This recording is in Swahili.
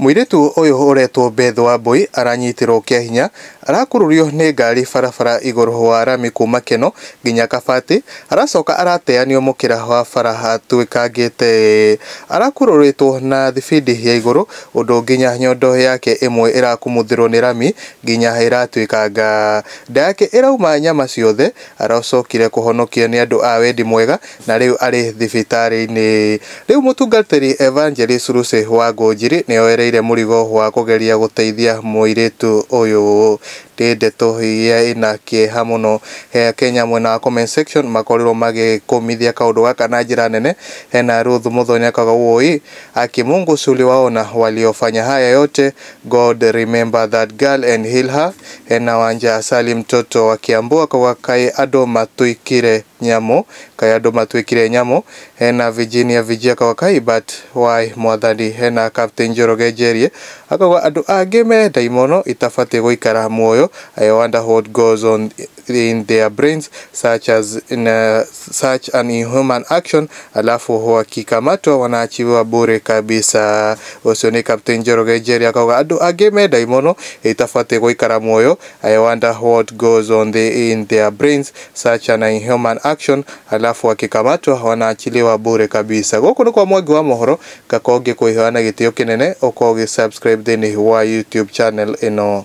Muiretu uyu uretwo Beth Wambui aranyitirwo kia hinya arakururio ni ngari barabara iguru wa rami kuma Keno nginya Kabati aracoka arateanio mukira wa bara hatwikangite arakururitwo na thibidi ya iguru undu nginya nyondo yake imwe irakumuthirwo ni rami nginya iratwikanga nda yake irauma nyama ciothe aracokire kuhonokio ni andu a wendi mwega na riu ari thibitari-ini riu mutungatiri Evangelist Lucy Wangunjiri nioereire murigo wa kugeria guteithia muiretu uyu ndeto ya ina kieha muno he Kenya mwena comment section makorirwo magikumithia kaundu gaka na njira nene hena Ruth Muthonya Kagawoi akimungu suli waona waliofanya haya yote God remember that girl and heal her hena Wanja Salim mtoto wa Kiambu akawakai ado matuikire nyamo hena Virginia Vijia kawakai but why mwathani hena Captain Njoroge Jerie akawa adu ageme daimono itafate guikara muoyo. I wonder what goes on in their brains such an inhuman action alafu wakikamatwa wanaachiwa bure kabisa. Usoni Captain Njoroge Jerie akawa adu ageme daimono itafate guikara muoyo. I wonder what goes on in their brains such an inhuman action alafu wakikamatwa wanaachiliwa bure kabisa. Guku ni kwa Mwangi wa Mohoro gakonge kuiheana gitio kinene ukoge subscribe thini wa YouTube channel ino.